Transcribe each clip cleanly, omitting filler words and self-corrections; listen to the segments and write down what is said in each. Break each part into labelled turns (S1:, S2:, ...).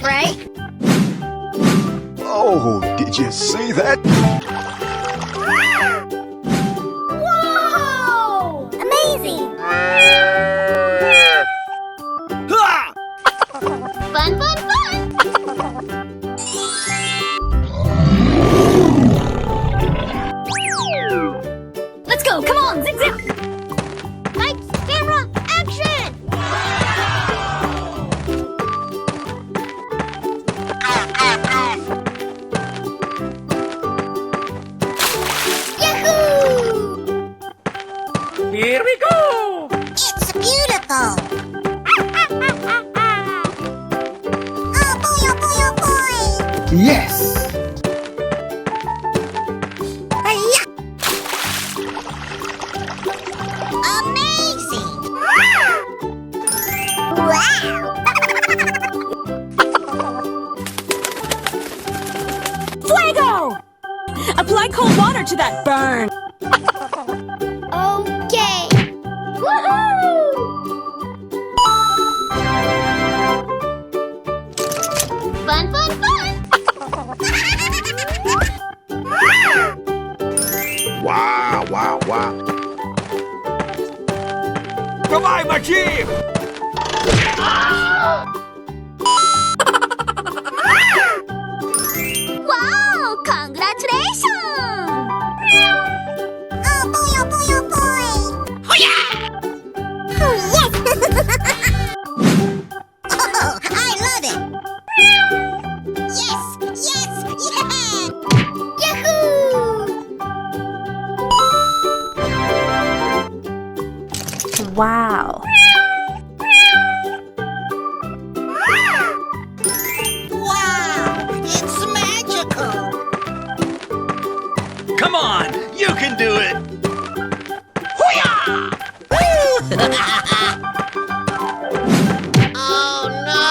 S1: break.
S2: Oh, did you see that?
S1: Whoa! Amazing! Fun, fun, fun! Let's go! Come on! Zip, zip! Lights, camera, action! Yahoo!
S3: Here we go!
S1: It's beautiful! Oh boy, oh boy, oh boy!
S3: Yes!
S1: Hi-ya! Amazing! Wow!
S4: Fuego! Apply cold water to that burn.
S1: Okay! Woohoo! Fun, fun, fun!
S2: Wow, wow, wow.
S3: Давай, мочи!
S1: Wow! Congratulations! Oh boy, oh boy, oh boy! Oh yes! Oh, I love it! Yes! Yes! Yeah! Yahoo!
S4: Wow.
S1: Wow! It's magical!
S3: Come on, you can do it!
S1: Oh no!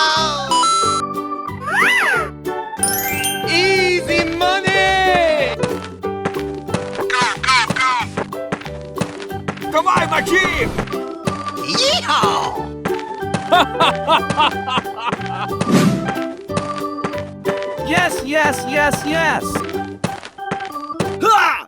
S3: Easy money! Давай, мочи!
S1: Yeehaw!
S3: Yes, yes, yes, yes! Ha!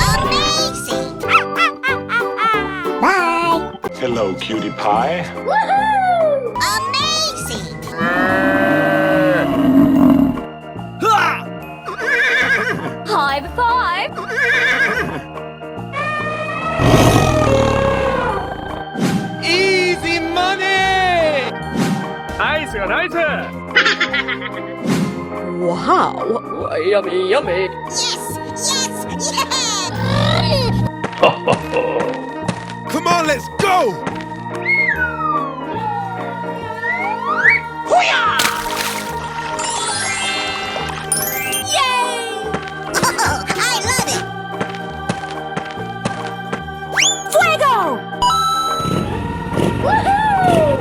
S1: Amazing! Bye!
S2: Hello, cutie pie.
S1: Woohoo! Amazing!
S3: Ha!
S4: High five.
S3: Easy money! Nice, nice!
S4: Wow. Yummy, yummy.
S1: Yes! Yes! Yeah!
S2: Come on, let's go!
S1: Oh, I love it!
S4: Fuego!
S1: Woohoo!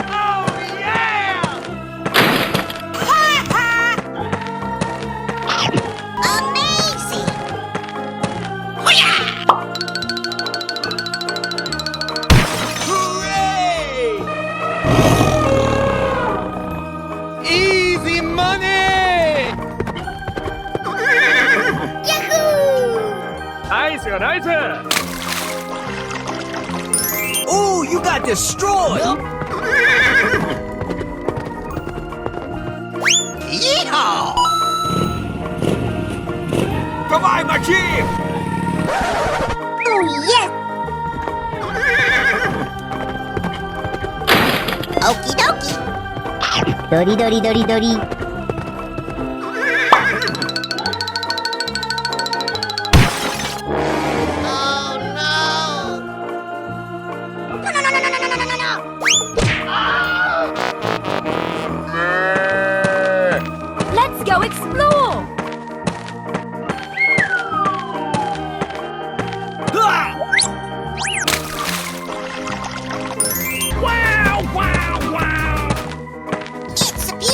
S3: Oh, yeah!
S1: Amazing!
S3: Hooray! Easy money!
S1: Yahoo!
S3: Nice, nice! Oh, you got destroyed!
S1: Yeehaw!
S3: Давай, мочи!
S1: Oh, yes! Okie dokie! Dori dori dori dori! Oh no! No, no, no, no, no, no, no, no, no!
S4: Let's go explore.
S3: Ha! Wow, wow, wow!
S1: It's beautiful!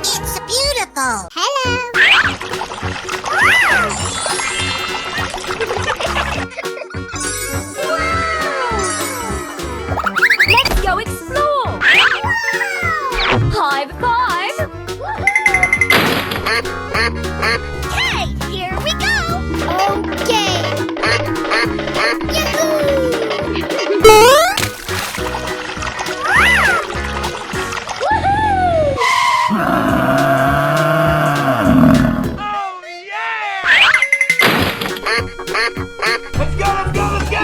S1: It's beautiful. Hello.
S4: Let's go explore. High five.
S1: Okay, here we go. Okay. Yahoo!
S3: Let's go, let's go, let's go!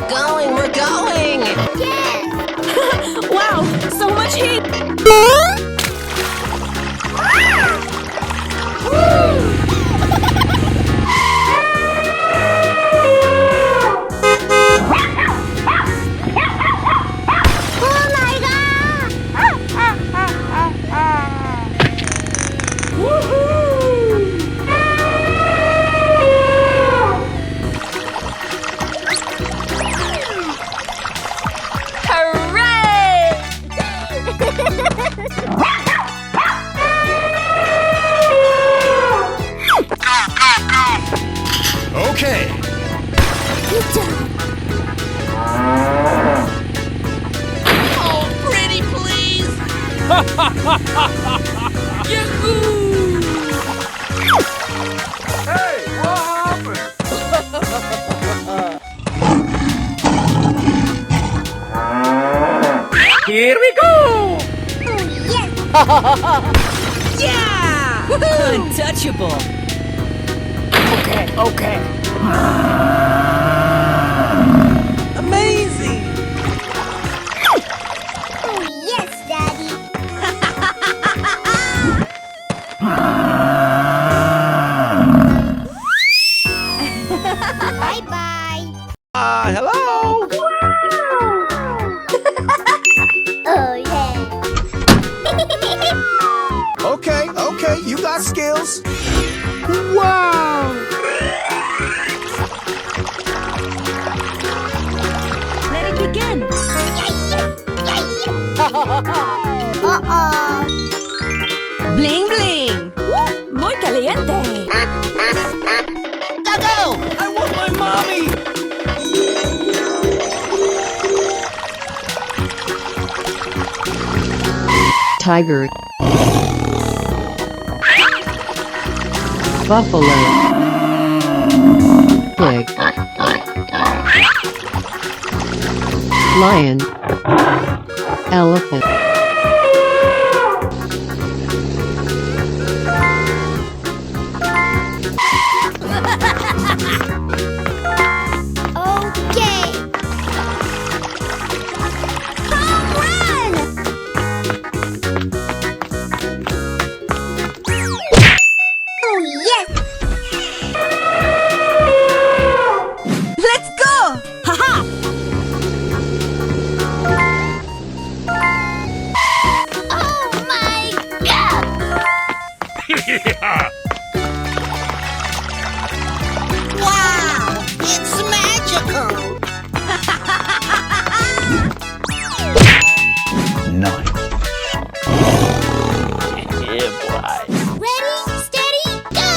S5: Going, we're going!
S1: Yes!
S4: Wow, so much heat.
S1: Oh my god!
S2: Okay.
S1: Good job.
S5: Oh, pretty please!
S3: Hey, what happened? Here we go!
S1: Oh yes!
S4: Yeah! Untouchable.
S3: Okay.
S5: Amazing!
S1: Oh yes, Daddy! Bye-bye!
S2: Hello.
S1: Oh yeah!
S2: Okay, you got skills.
S1: Wow!
S4: Let it begin.
S1: Uh-oh!
S4: Bling bling. Muy caliente.
S5: Go!
S3: I want my mommy!
S6: Tiger, buffalo, pig, lion, elephant,
S1: Okay! Home run! Oh yes!
S4: Let's go. Haha.
S1: Oh my god!
S5: Wow! It's magical!
S2: Nice.
S1: Ready, steady, go!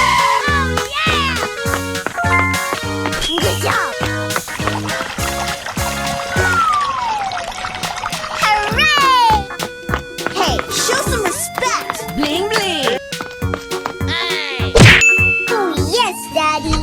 S1: Oh yeah! Good job! Hooray! Hey, show some respect!
S4: Bling bling.
S1: Oh yes, Daddy!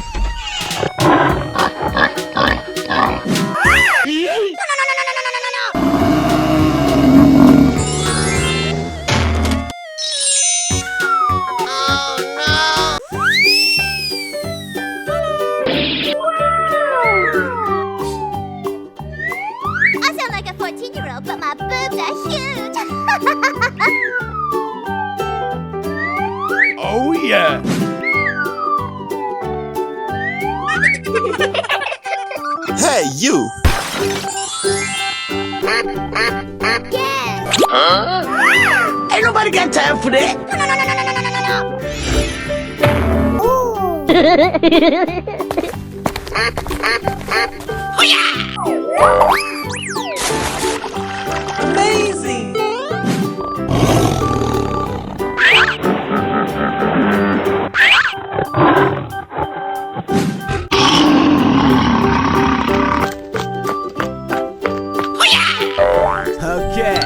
S1: I sound like a 14-year-old, but my boobs are huge!
S2: Oh yeah. Hey, you.
S1: Yes.
S3: Ain't nobody got time for that.
S5: Amazing!
S2: Okay.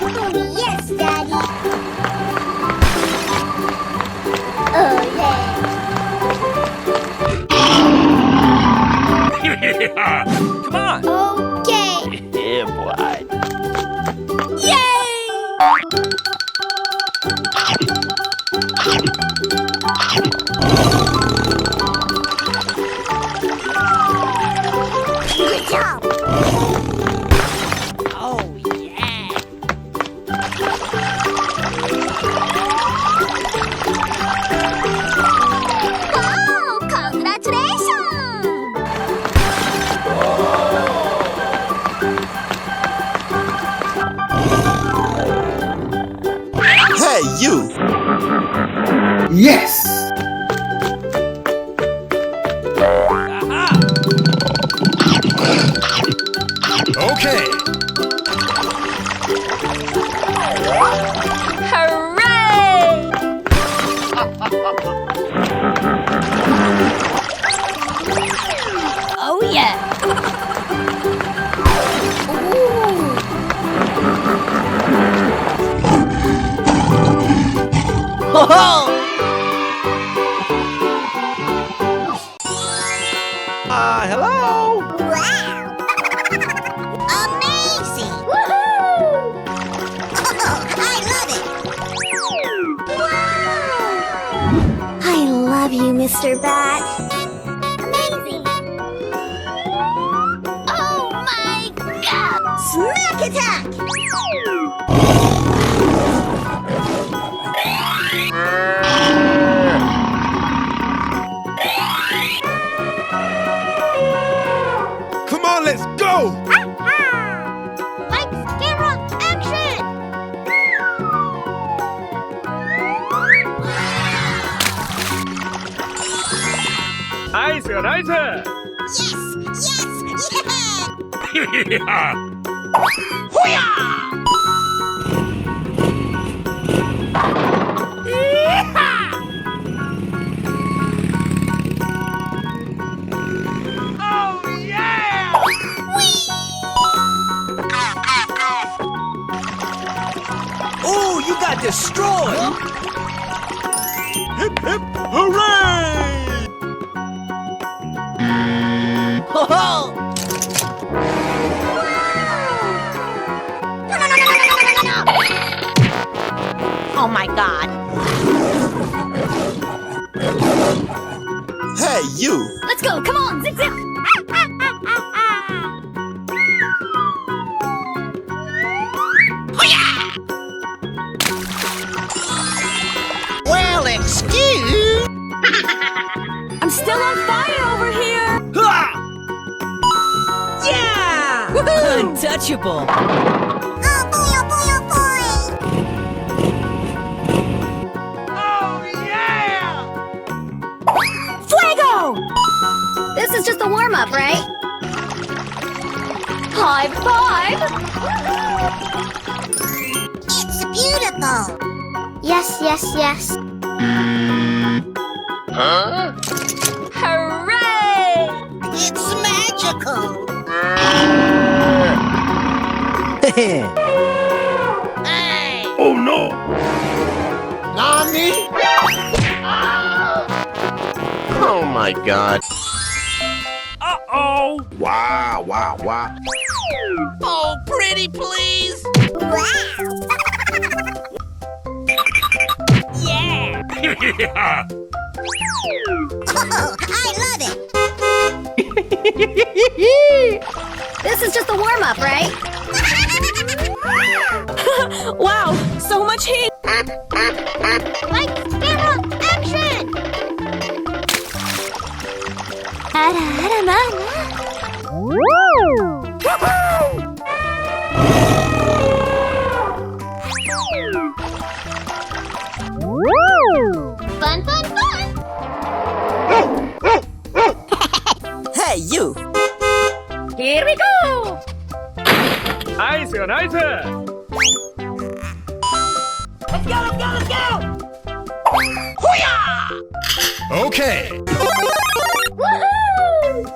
S1: Oh, yes, Daddy. Oh, yeah.
S3: Come on.
S1: Okay.
S3: Yeah, boy.
S1: Good job.
S5: Oh, yeah!
S1: Wow, congratulations.
S2: Hey, you.
S7: Yes!
S2: Okay.
S4: Hooray! Oh, yeah.
S2: Hello.
S1: Wow.
S5: Amazing!
S1: Woohoo!
S5: Oh, I love it!
S1: Wow. I love you, Mr. Bat. Amazing. Oh my God.
S5: Smack attack!
S2: Come on, let's go.
S1: Lights, camera, action!
S3: Nice, nice.
S5: Yes! Yes! Yeah!
S3: Oh, yeah!
S2: Ooh, you got destroyed. Hip, hip, hooray!
S5: Oh my god!
S2: Hey, you.
S1: Let's go, come on, zip zip!
S5: Well, excuse...
S4: I'm still on fire over here.
S5: Yeah!
S4: Untouchable.
S1: Oh boy, oh boy, oh boy!
S3: Oh, yeah!
S4: Fuego!
S1: This is just a warm-up, right? High five!
S5: It's beautiful!
S1: Yes, yes, yes.
S4: Hooray!
S5: It's magical! Hey!
S3: Oh, no.
S2: Nani?
S8: Oh my god.
S3: Uh-oh.
S2: Wow, wow, wow.
S5: Oh, pretty please!
S1: Wow!
S5: Yeah!
S3: Yeah.
S5: Oh, I love it.
S1: This is just a warm-up, right?
S4: Wow, so much heat!
S1: Lights, camera, action! Fun, fun, fun!
S2: Hey, you!
S1: Here we go!
S3: 나이스, 나이스.
S1: Let's go, let's go, let's go!
S2: Okay!
S1: Woohoo!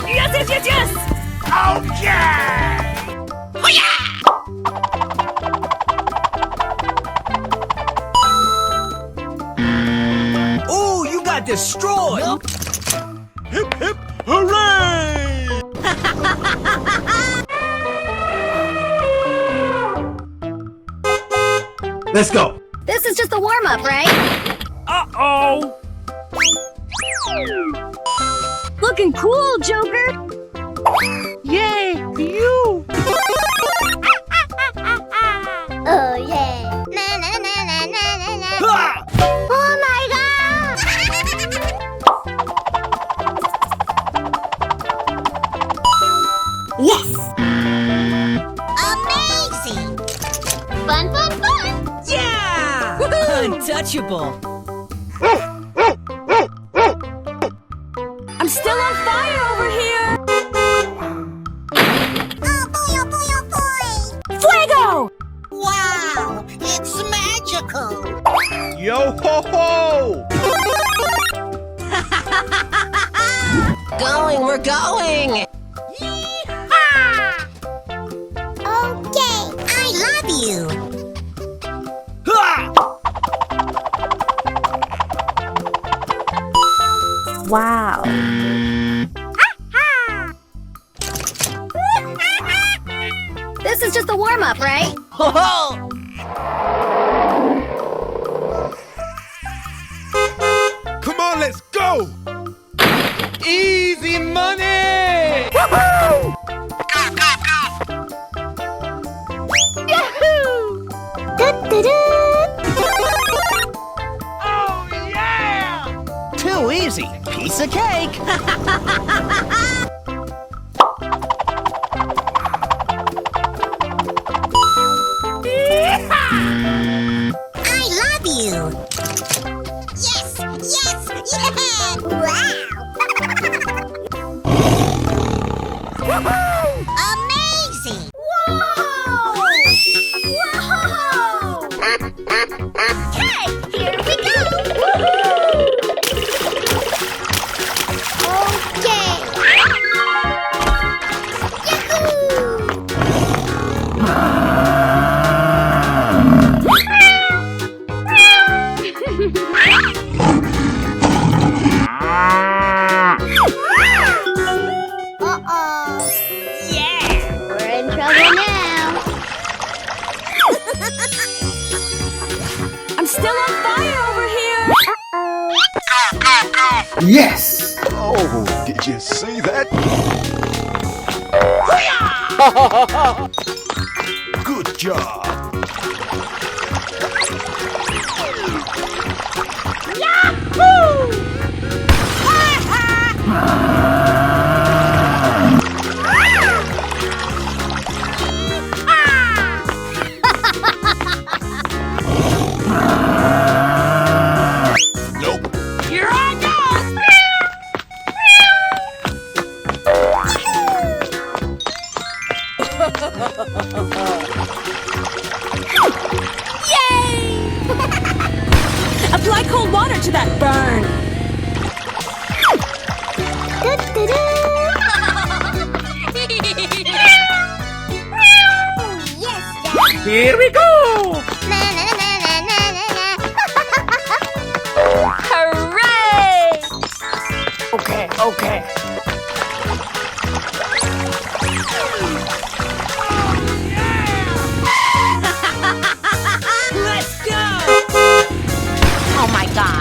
S4: Yes, yes, yes, yes!
S2: Oh, you got destroyed! Hip, hip, hooray! Let's go!
S1: This is just a warm-up, right?
S3: Uh-oh.
S4: Looking cool, Joker!
S3: Yay, you.
S1: Oh, yeah! Na na na na na na na!
S2: Ah!
S1: Oh my god! Yes!
S5: Amazing.
S1: Fun, fun, fun!
S4: Yeah! Untouchable! I'm still on fire over here!
S5: Oh boy, oh boy, oh boy.
S4: Fuego!
S5: Wow, it's magical.
S2: Yo ho ho!
S5: Going, we're going. Okay, I love you.
S2: Ah!
S4: Wow.
S1: This is just a warm-up, right?
S2: Ho ho! Come on, let's go! Easy money!
S3: Oh, yeah.
S2: Too easy. Piece of cake.
S5: I love you. Yes, yes, yeah. Wow. Amazing.
S1: Whoa! Okay, here we go! Okay! Uh-oh!
S5: Yeah.
S1: We're in trouble now!
S4: I'm still on fire over here!
S2: Yes! Oh, did you see that? Good job. Nope.
S3: Here I go.
S4: Apply cold water to that burn!
S1: Yes, Dad!
S3: Here we go.
S1: Na na na na na na na!
S4: Hooray!
S3: Okay, okay.
S4: Let's go!
S5: Oh my God.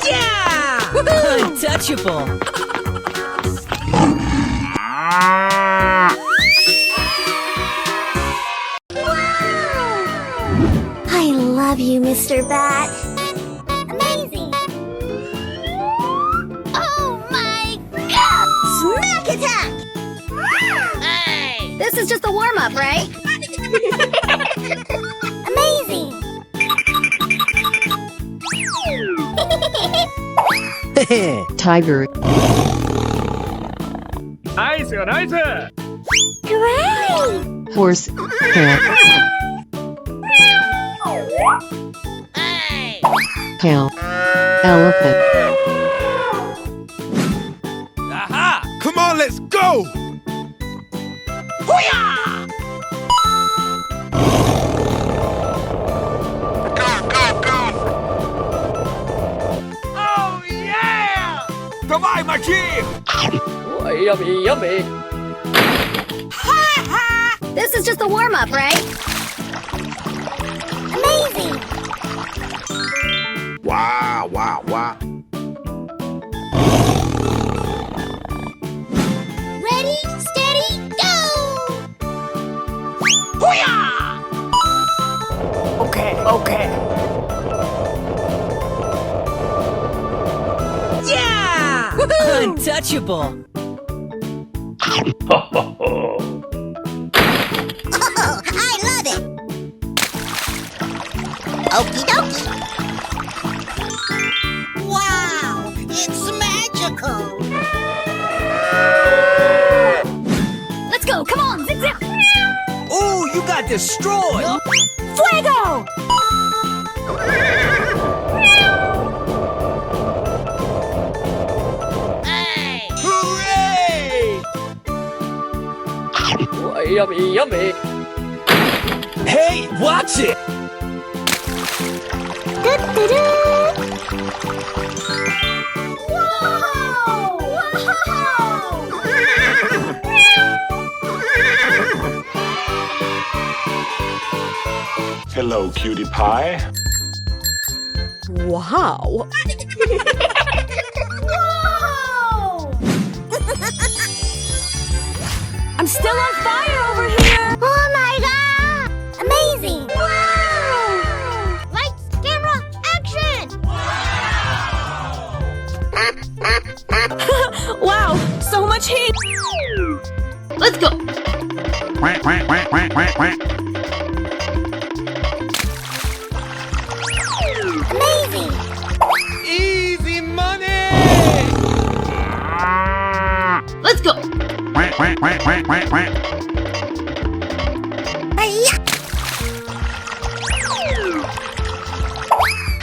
S4: Yeah! Untouchable.
S5: I love you, Mr. Bat. Amazing!
S1: Oh my god!
S5: Smack attack!
S1: This is just a warm-up, right?
S5: Amazing!
S6: Tiger.
S3: Nice, nice.
S5: Great!
S6: Horse. Cat. Cow. Elephant.
S2: Aha! Come on, let's go!
S3: Oh, yeah!
S2: Давай, мочи!
S3: Yummy, yummy.
S1: This is just a warm-up, right?
S5: Amazing!
S8: Wow, wow, wow.
S5: Ready, steady, go!
S3: Okay, okay.
S4: Yeah! Untouchable.
S5: Oh, I love it! Okie dokie! Wow, it's magical!
S1: Let's go, come on, zip zip!
S2: Oh, you got destroyed!
S4: Fuego!
S2: Hooray!
S3: Yummy, yummy.
S2: Hey, watch it!
S7: Hello, cutie pie.
S4: Wow. I'm still on fire over here.
S5: Oh my god! Amazing! Wow!
S1: Lights, camera, action!
S4: Wow, so much heat.
S1: Let's go!
S5: Amazing!
S2: Easy money!
S1: Let's go!
S5: Hi-ya!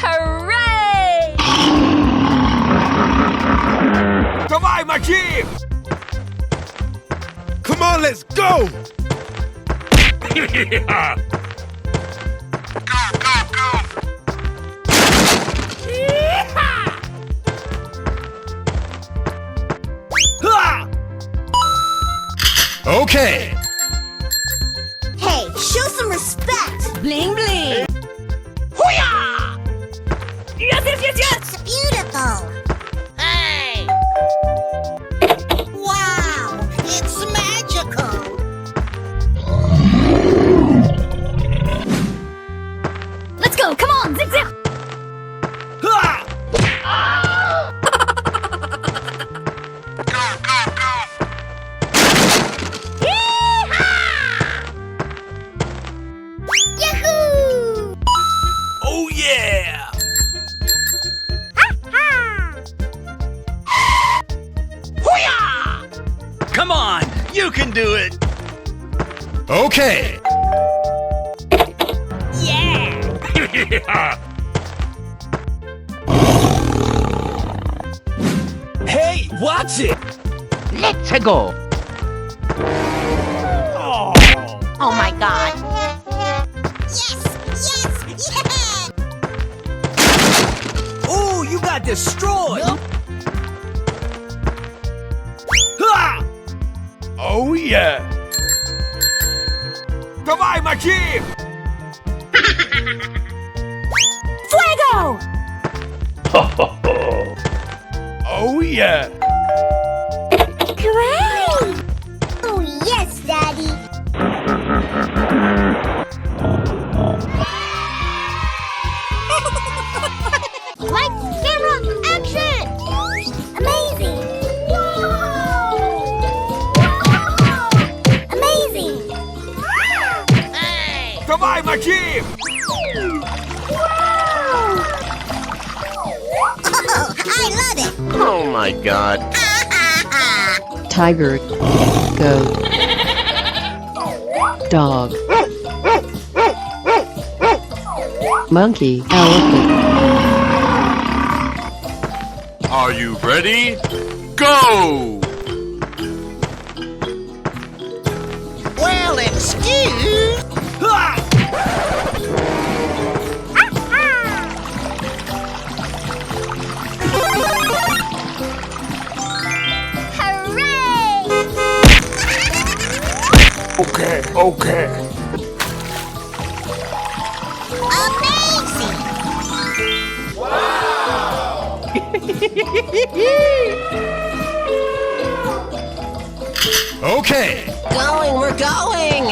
S4: Hooray!
S2: Давай, мочи! Come on, let's go! Ha! Okay.
S5: Hey, show some respect!
S4: Bling bling. Yes, yes, yes, yes.
S5: It's beautiful!
S1: Hey!
S5: Wow! It's magical!
S1: Let's go, come on, zip zip!
S2: Ha!
S5: Yahoo!
S2: Oh yeah! Come on, you can do it. Okay.
S5: Yeah!
S2: Hey, watch it.
S8: Let's go.
S2: Oh.
S5: Oh my god! Yes! Yes! Yeah!
S2: Oh, you got destroyed. Ha! Oh yeah. Давай, мочи! yeah!
S1: Great! Oh, yes, Daddy. Lights, camera, action! Amazing! Whoa! Amazing!
S2: Давай, мочи!
S5: I love it.
S8: Oh my god.
S6: Tiger, goat, dog, monkey, elephant,
S8: Are you ready? Go!
S5: Well, excuse.
S2: Okay, okay.
S5: Amazing.
S2: Okay.
S5: Going, we're going.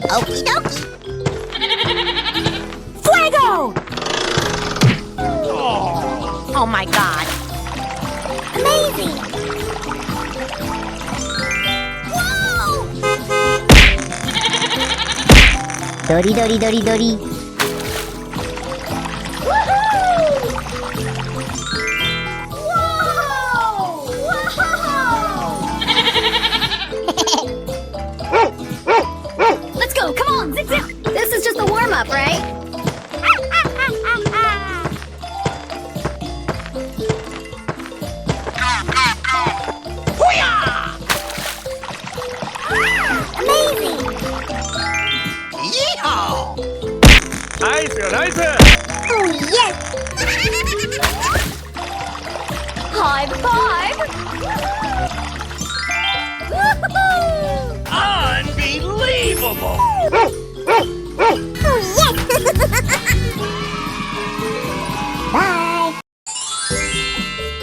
S5: Okie dokie.
S4: Fuego!
S5: Oh my god.
S1: Amazing! Dori dori dori dori. Let's go, come on, zip zip. This is just a warm up, right? Amazing!
S5: Yeehaw!
S2: Nice, nice.
S1: Oh, yes! High five!
S2: Unbelievable!
S1: Oh, yes! Bye!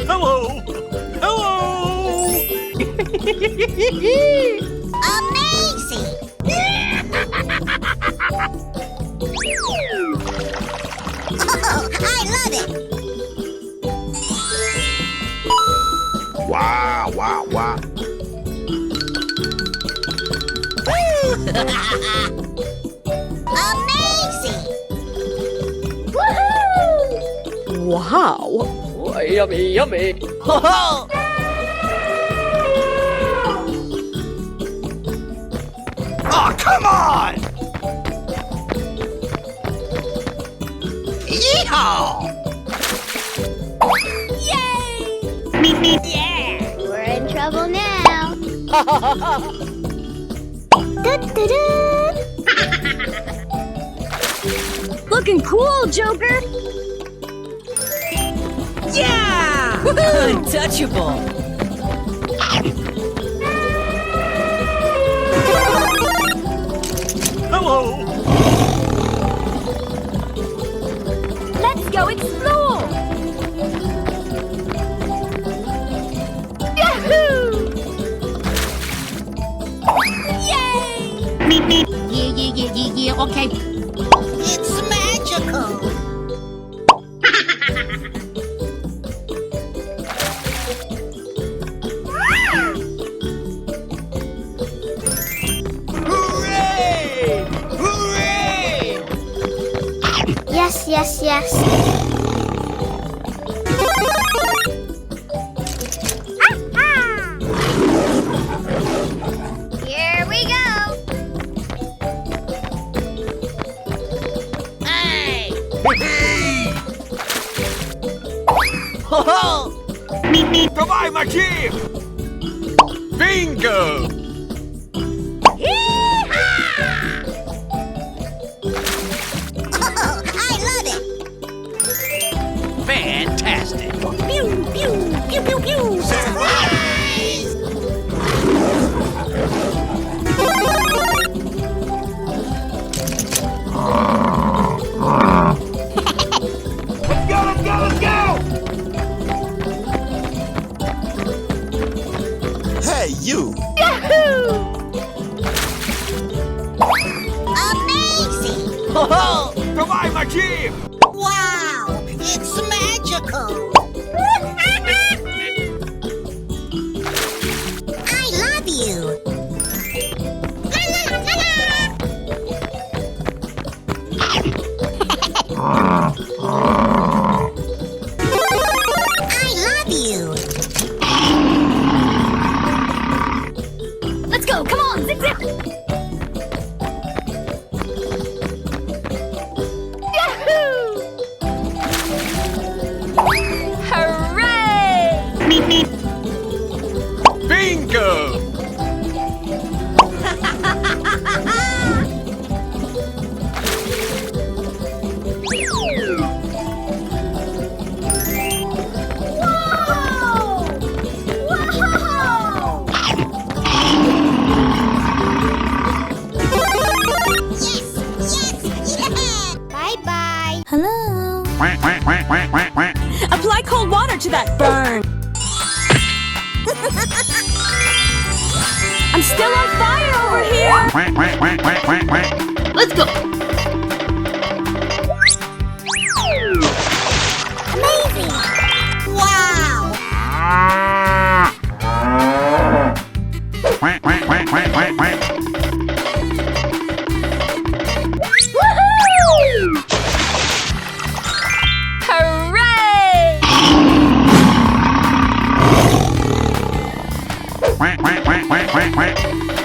S2: Hello! Hello!
S5: Amazing! Oh, I love it!
S8: Wow, wow, wow.
S5: Amazing!
S3: Wow. Oh, yummy, yummy.
S5: Oh,
S2: Oh, come on!
S5: yeehaw!
S1: We're in trouble now. Du-du-du.
S4: Looking cool, Joker!
S5: Yeah!
S4: Untouchable!
S2: Hello!
S4: Let's go explore! Yahoo!
S5: Yeah, okay. It's magical.
S2: Hooray! Hooray!
S1: Yes, yes, yes. Here we go.
S5: Hey!
S2: Давай, мочи! Bingo!
S5: Oh, I love it.
S2: Fantastic!
S5: Pew, pew, pew, pew, pew. Surprise!
S2: Let's go, let's go, let's go! Давай, мочи!
S5: Wow, it's magical. I love you. I love you.
S1: Let's go. Come on, zip zip. Yahoo! Hooray!
S2: Bingo!
S1: Whoa! Whoa!
S5: Yes, yeah.
S1: Bye bye.
S4: Hello. Apply cold water to that burn. I'm still on fire over here.
S1: Let's go.
S5: Amazing. Wow.
S1: Woohoo! Hooray!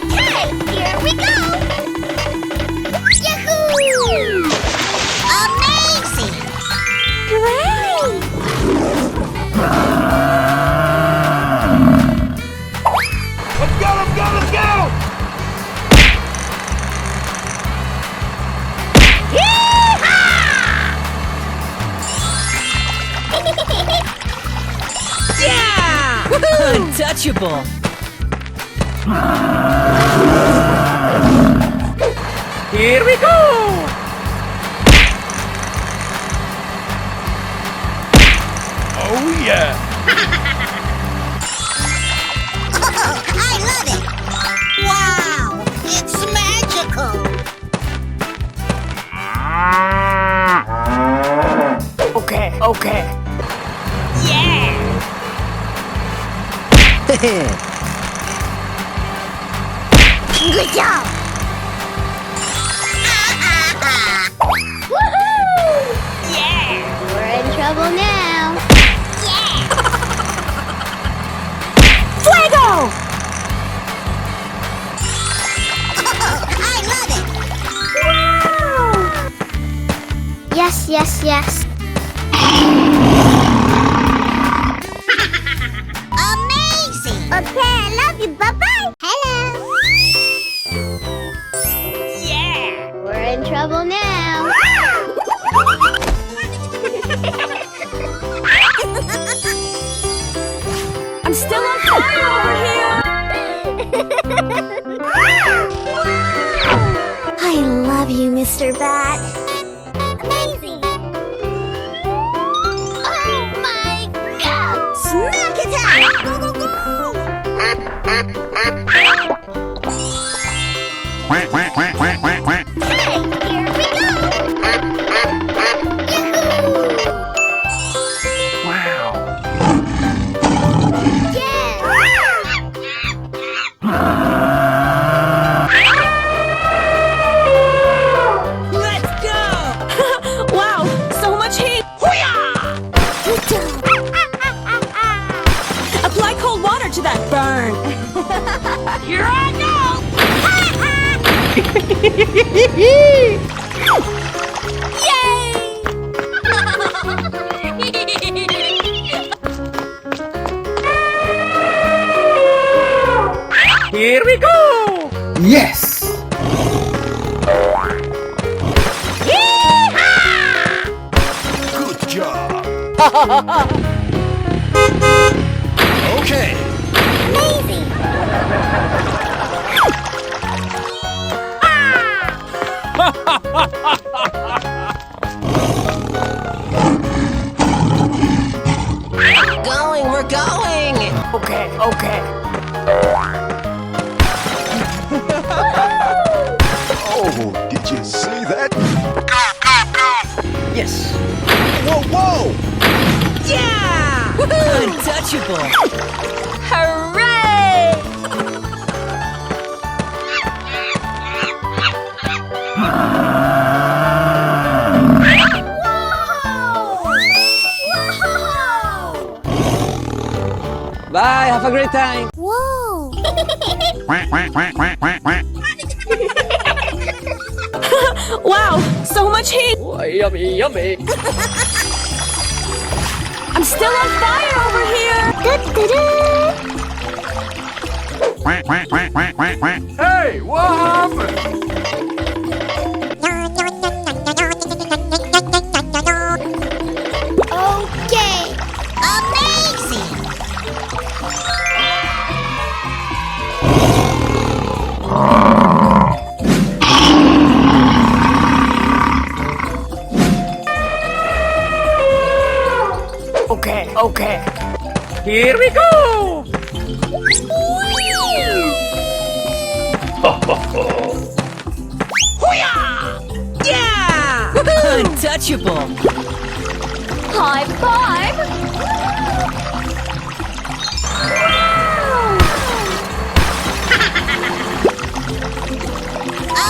S1: Okay, here we go. Yahoo!
S5: Amazing.
S1: Hooray!
S2: Let's go, let's go, let's go!
S4: Untouchable.
S2: Here we go! Oh yeah!
S5: I love it. Wow, it's magical.
S2: Okay, okay.
S1: Good job. Woohoo! Yeah! We're in trouble now.
S4: Fuego!
S5: I love it.
S1: Wow! Yes, yes, yes.
S5: Amazing.
S1: Okay, I love you. Bye-bye. Hello. Yeah! We're in trouble now.
S4: I'm still on fire over here.
S1: I love you, Mr. Bat. Amazing. Oh my God!
S5: Smack attack. Go, go, go.
S1: Hey, here we go. Yahoo!
S2: Wow!
S4: Let's go. Wow, so much heat. Apply cold water to that burn.
S1: Here I go!
S2: Here we go! Yes! Good job! Okay!
S1: Amazing!
S5: Going, we're going.
S2: Okay, okay. Oh, did you see that.
S3: Yes.
S2: Whoa, whoa!
S4: Yeah! Untouchable.
S1: Hooray!
S3: Bye, have a great time.
S1: Whoa!
S4: Wow, so much heat.
S3: Oh, yummy, yummy.
S4: I'm still on fire over here.
S8: Hey, what happened?
S1: Okay. Amazing!
S3: Okay, okay. Here we go.
S4: Yeah! Untouchable.
S1: High five!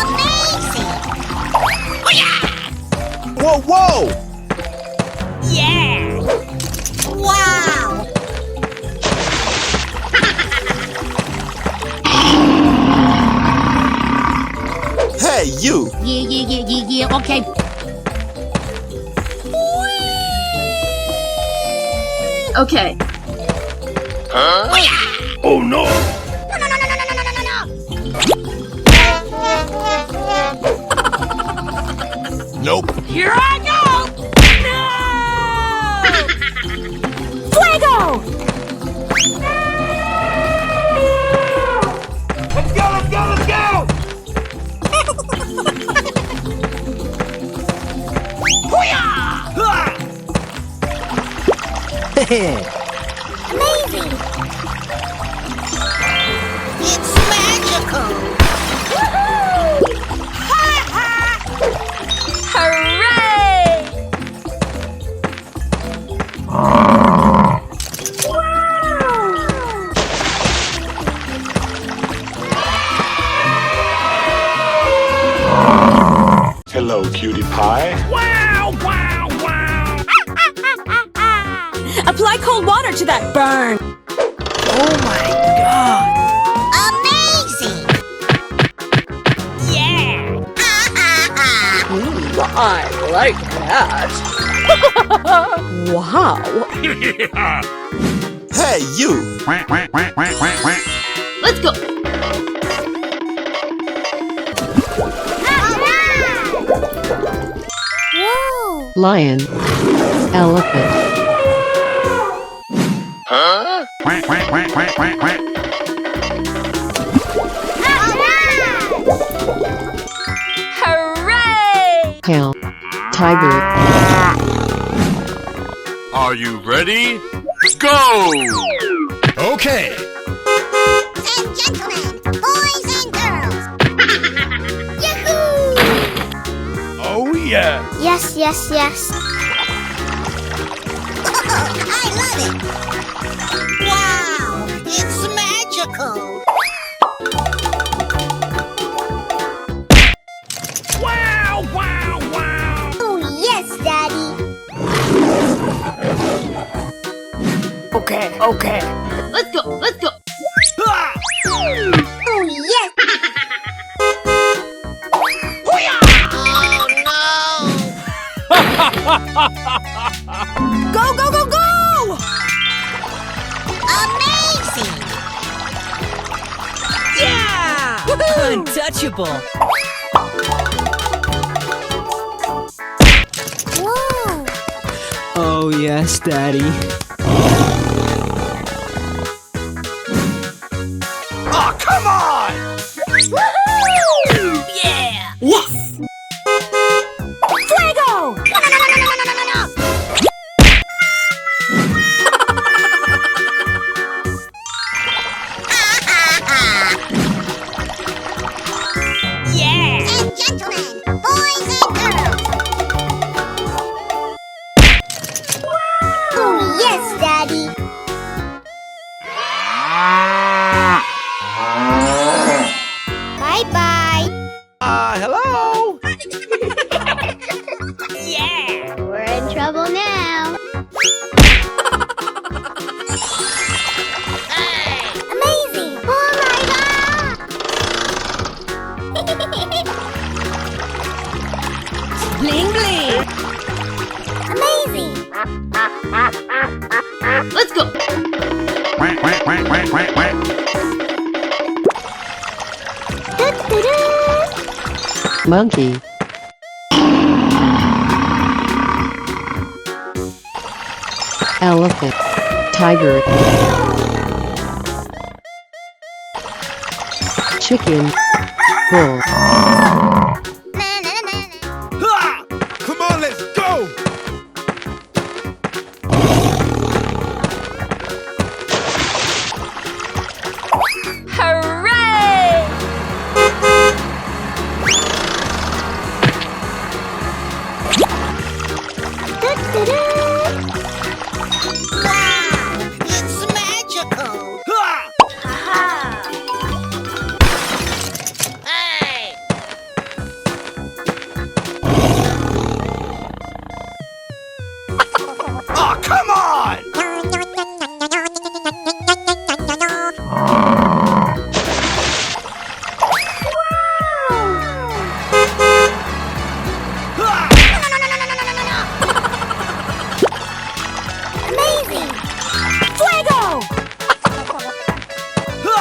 S1: Amazing!
S2: Whoa, whoa!
S4: Yeah!
S1: Wow!
S2: Hey, you!
S1: Yeah, okay. Okay.
S8: Oh no!
S2: Nope.
S4: Here I go! No! Fuego!
S2: Let's go, let's go, let's go!
S1: Amazing! It's magical! Hooray!
S7: Hello, cutie pie.
S4: Apply cold water to that burn.
S3: Oh my God.
S1: Amazing!
S4: Yeah!
S3: I like that. Wow.
S2: Hey, you!
S1: Let's go! Whoa!
S6: Lion. Elephant.
S8: Huh?
S1: Hooray!
S6: Cow. Tiger.
S8: Are you ready? Go!
S2: Okay!
S1: And gentlemen, boys and girls! Yahoo!
S2: Oh, yeah!
S1: Yes, yes, yes. I love it! Wow! It's magical!
S2: Wow, wow, wow!
S1: Oh, yes, Daddy!
S3: Okay, okay.
S1: Let's go, let's go! Oh, yes!
S4: Go, go, go, go!
S1: Amazing!
S4: Yeah! Untouchable.
S1: Whoa!
S3: Oh yes, Daddy.
S2: Oh, come on!
S1: Woohoo! Yeah! Yes!
S4: Fuego!
S1: Yeah! And gentlemen, boys
S4: Yeah!
S1: We're in trouble now. Amazing! Oh my god!
S4: Bling bling!
S1: Amazing! Let's go!
S6: Monkey. Elephant. Tiger. Chicken. Bull.
S2: Ha! Come on, let's go!
S4: Hooray!
S5: Wow! It's magical!
S2: Ha!
S5: Hey!
S2: Oh, come on! Ha!
S1: Amazing!
S4: Fuego!
S2: Ha!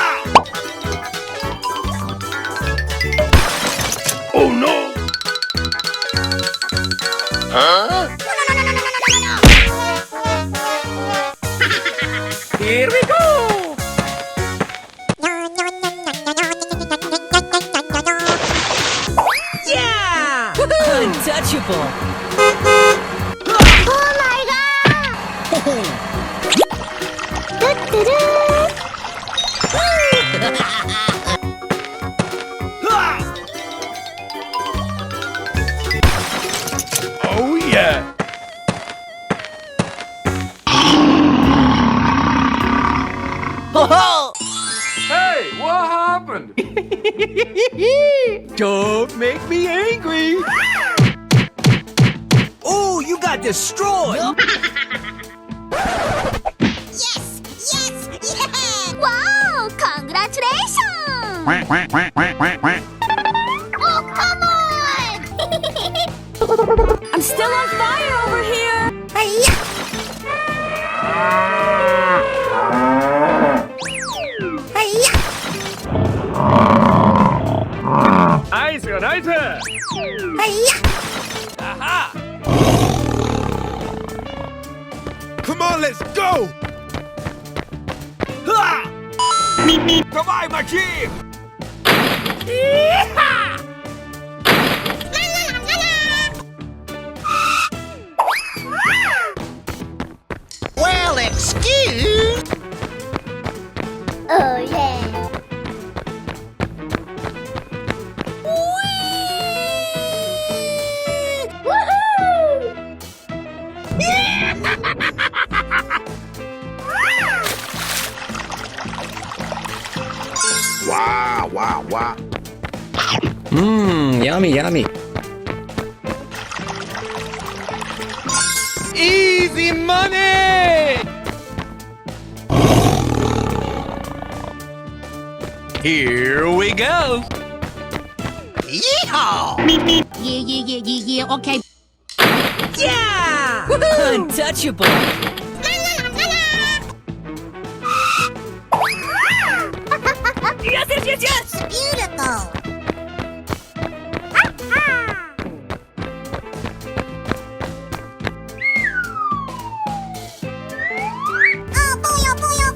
S2: Oh no!
S8: Huh?
S3: Here we go!
S4: Yeah! Untouchable!
S1: Oh my god!
S2: Ha! Oh yeah!
S8: Hey, what happened?
S3: Don't make me angry!
S2: Oh, you got destroyed!
S5: Yes! Yes! Yeah!
S1: Wow! Congratulations! Oh, come on!
S4: I'm still on fire over here!
S3: Nice, nice!
S2: Aha! Come on, let's go! Ha! Goodbye, my chief!
S5: Well, excuse...
S1: Oh yeah! Woohoo!
S7: Wow, wow, wow.
S3: Mmm, yummy, yummy.
S2: Easy money! Here we go! Yeehaw!
S5: Yeah, okay.
S4: Yeah! Untouchable! Yes, yes, yes, yes!
S5: Beautiful! Oh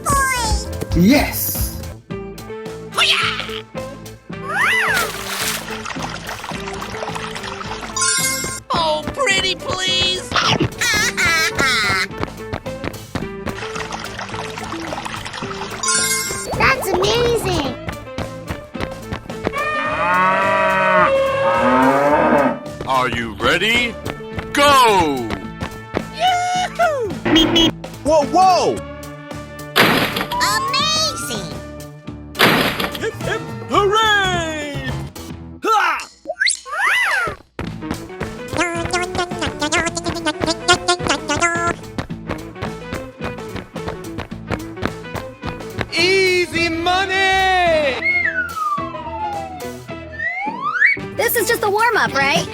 S5: boy!
S3: Yes!
S5: Oh, pretty please!
S1: That's amazing!
S8: Are you ready? Go!
S2: Whoa, whoa!
S5: Amazing!
S2: Hip, hip, hooray! Ha!
S1: up, right?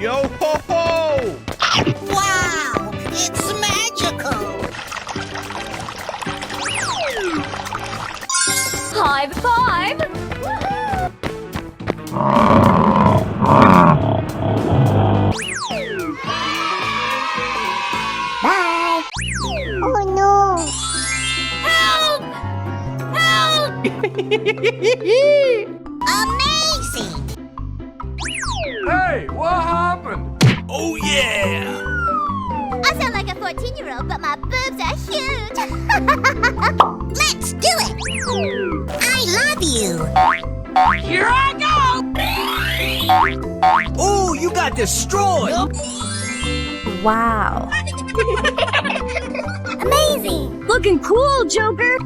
S3: Yo ho ho!
S5: Wow, it's magical.
S1: High five!
S5: Bye. Oh no.
S1: Help! Help!
S5: Amazing.
S8: Hey, what happened?
S2: Oh yeah!
S1: I sound like a 14-year-old, but my boobs are huge.
S5: Let's do it. I love you.
S2: Here I go! Oh, you got destroyed!
S4: Wow.
S1: Amazing!
S4: Looking cool, Joker.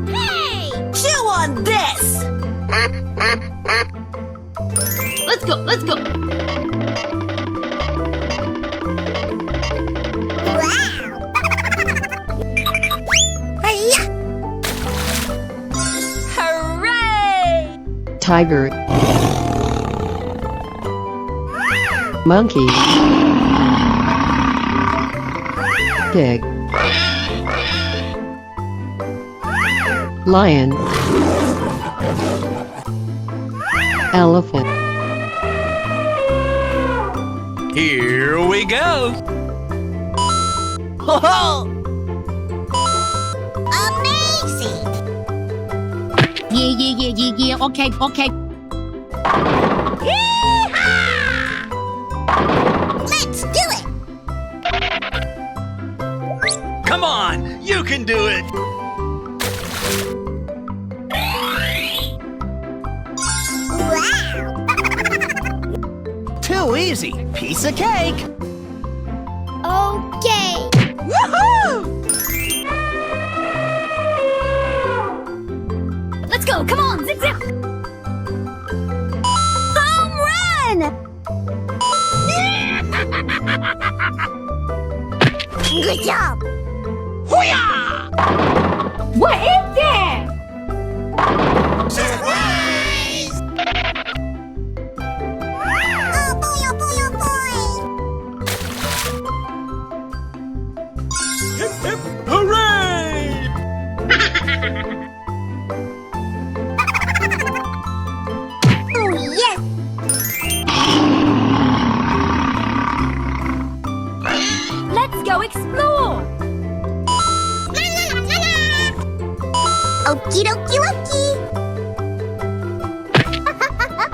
S1: Hey!
S5: Chew on this.
S1: Let's go, let's go!
S5: Wow. Hiya.
S4: Hooray!
S6: Tiger. Monkey. Pig. Lion. Elephant.
S2: Here we go! Ho ho!
S5: Amazing.
S1: Yeah, okay.
S5: Let's do it.
S2: Come on, you can do it!
S5: Wow.
S2: Too easy. Piece of cake.
S1: Okay. Let's go, come on, zip zip!
S4: Home run!
S1: Good job!
S4: What is that?
S5: Surprise. Oh boy, oh boy, oh boy.
S2: Hip hip hooray!
S5: Oh yes.
S4: Let's go explore.
S5: Okie dokie dokie.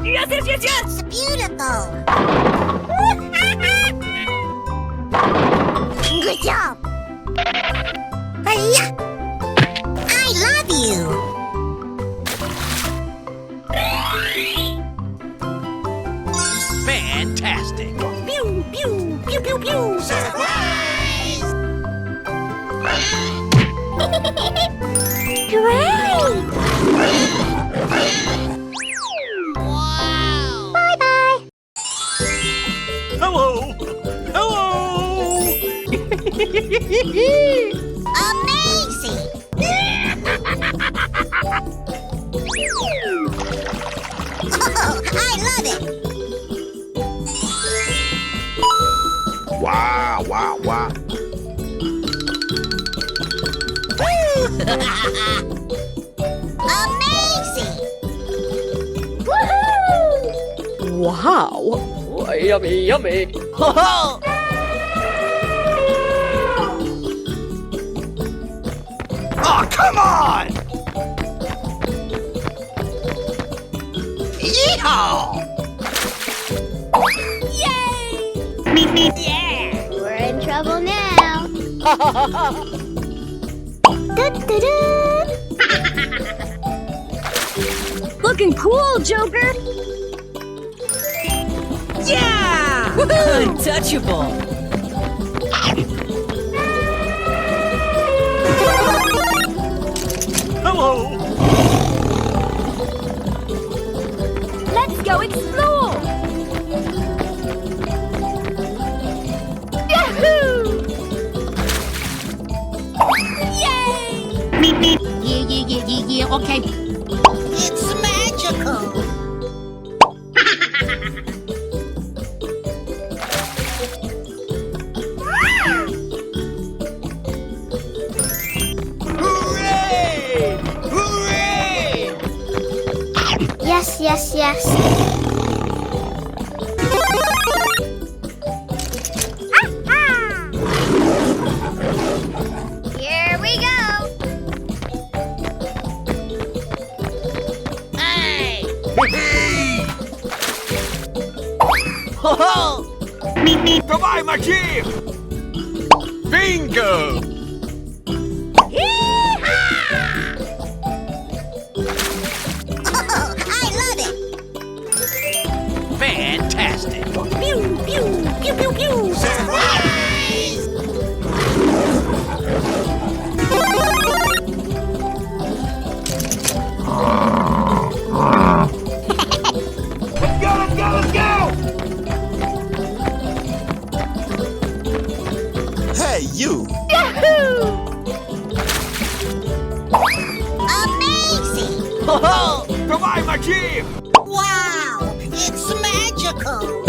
S4: Yes!
S5: It's beautiful.
S1: Good job!
S5: Hiya. I love you.
S2: Fantastic!
S5: Pew pew pew pew pew. Surprise.
S1: Great!
S5: Wow.
S1: Bye-bye!
S2: Hello! Hello!
S5: Amazing. Oh, I love it.
S7: Wow, wow, wow.
S5: Amazing.
S4: Wow. Yummy, yummy.
S2: Ho ho! Oh, come on! Yeehaw!
S1: We're in trouble now. Du-du-du.
S4: Looking cool, Joker.
S5: Yeah.
S4: Untouchable.
S2: Hello!
S4: Let's go explore.
S1: Yahoo! Yeah, okay.
S5: It's magical.
S3: Hooray! Hooray!
S1: Yes, yes, yes. Here we go.
S5: Hey!
S3: Ho ho! Trovai magia!
S8: Bingo!
S5: I love it.
S3: Fantastic!
S5: Pew, pew, pew, pew, pew. Surprise!
S3: Let's go, let's go, let's go!
S2: Hey, you!
S5: Amazing!
S3: Ho ho! Trovai magia!
S5: Wow! It's magical!